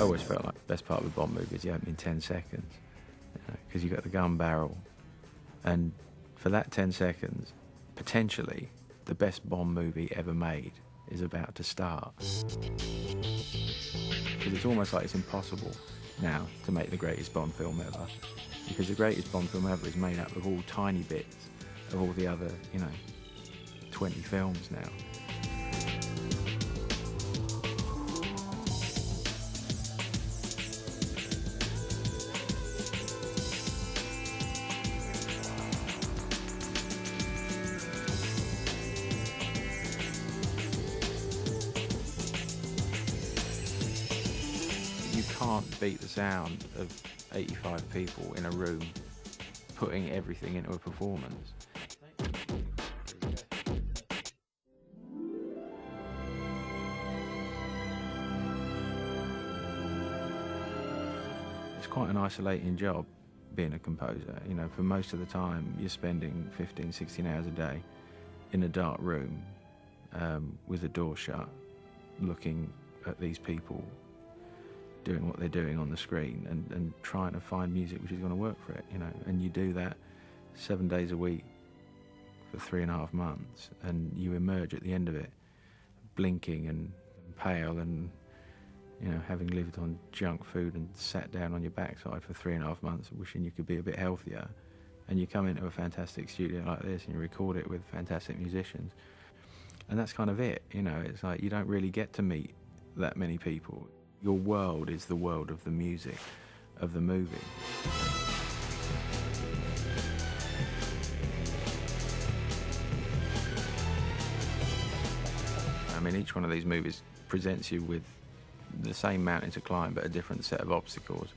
always felt like the best part of a Bond movie is the opening 10 seconds, because you've got the gun barrel, and for that 10 seconds, potentially the best Bond movie ever made is about to start. Because it's almost like it's impossible now to make the greatest Bond film ever, because the greatest Bond film ever is made up of all tiny bits of all the other, 20 films now. You can't beat the sound of 85 people in a room putting everything into a performance. It's quite an isolating job being a composer. For most of the time you're spending 15, 16 hours a day in a dark room with the door shut, looking at these people doing what they're doing on the screen and trying to find music which is going to work for it, and you do that 7 days a week for 3.5 months, and you emerge at the end of it blinking and pale and having lived on junk food and sat down on your backside for 3.5 months wishing you could be a bit healthier, and you come into a fantastic studio like this and you record it with fantastic musicians, and that's kind of it. It's like you don't really get to meet that many people. Your world is the world of the music of the movie. Each one of these movies presents you with the same mountain to climb but a different set of obstacles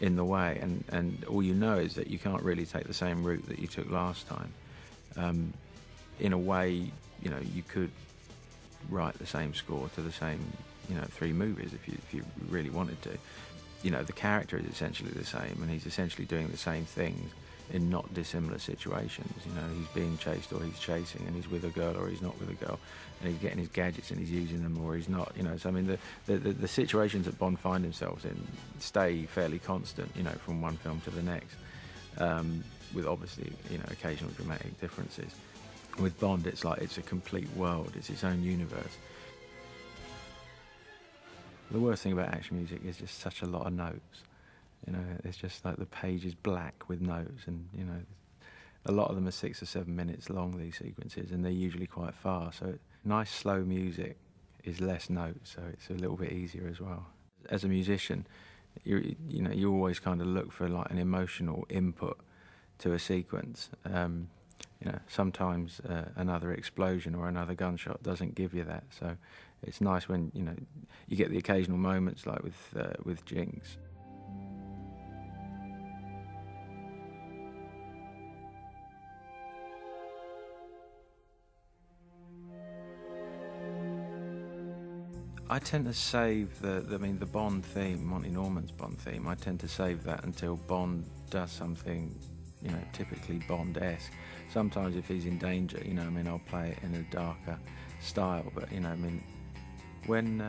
in the way, and all you know is that you can't really take the same route that you took last time. In a way, you could write the same score to the same 3 movies if you really wanted to. The character is essentially the same, and he's essentially doing the same things in not dissimilar situations. He's being chased or he's chasing, and he's with a girl or he's not with a girl, and he's getting his gadgets and he's using them or he's not. So the situations that Bond find themselves in stay fairly constant, from one film to the next, with obviously occasional dramatic differences. With Bond, it's like it's a complete world, it's its own universe. The worst thing about action music is just such a lot of notes. It's just like the page is black with notes, and a lot of them are 6 or 7 minutes long, these sequences, and they're usually quite fast. So nice slow music is less notes, so it's a little bit easier as well. As a musician, you always kind of look for like an emotional input to a sequence. Sometimes another explosion or another gunshot doesn't give you that, so it's nice when you get the occasional moments like with Jinx. I tend to save the Bond theme, Monty Norman's Bond theme. I tend to save that until Bond does something typically Bond-esque. Sometimes if he's in danger, I'll play it in a darker style, but when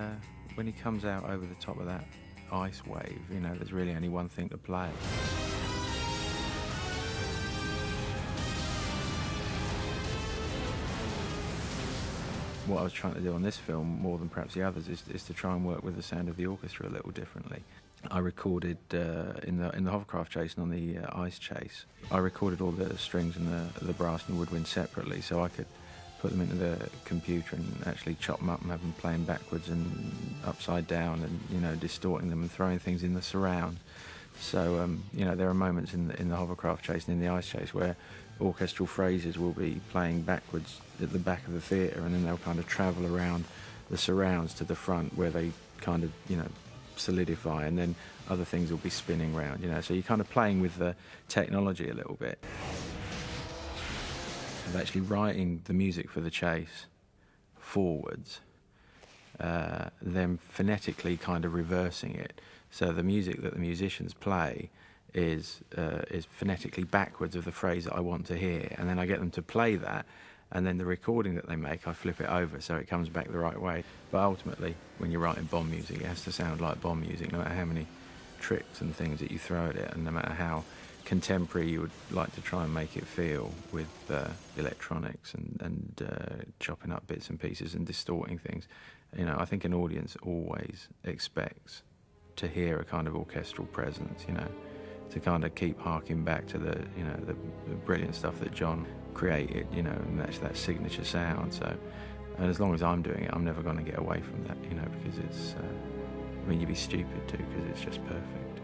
he comes out over the top of that ice wave, there's really only one thing to play. What I was trying to do on this film, more than perhaps the others, is to try and work with the sound of the orchestra a little differently. I recorded in the hovercraft chase and on the ice chase, I recorded all the strings and the brass and the woodwind separately, so I could put them into the computer and actually chop them up and have them playing backwards and upside down and distorting them and throwing things in the surround. So there are moments in the hovercraft chase and in the ice chase where orchestral phrases will be playing backwards at the back of the theatre, and then they'll kind of travel around the surrounds to the front where they kind of solidify, and then other things will be spinning around, so you're kind of playing with the technology a little bit. Of actually writing the music for the chase forwards, then phonetically kind of reversing it, so the music that the musicians play is phonetically backwards of the phrase that I want to hear, and then I get them to play that, and then the recording that they make, I flip it over so it comes back the right way. But ultimately, when you're writing Bond music, it has to sound like Bond music, no matter how many tricks and things that you throw at it, and no matter how contemporary you would like to try and make it feel with electronics and chopping up bits and pieces and distorting things. You know, I think an audience always expects to hear a kind of orchestral presence, you know, to kind of keep harking back to the, you know, the brilliant stuff that John created, you know, and that's that signature sound. So, and as long as I'm doing it, I'm never going to get away from that, you know, because it's, I mean, you'd be stupid to, because it's just perfect.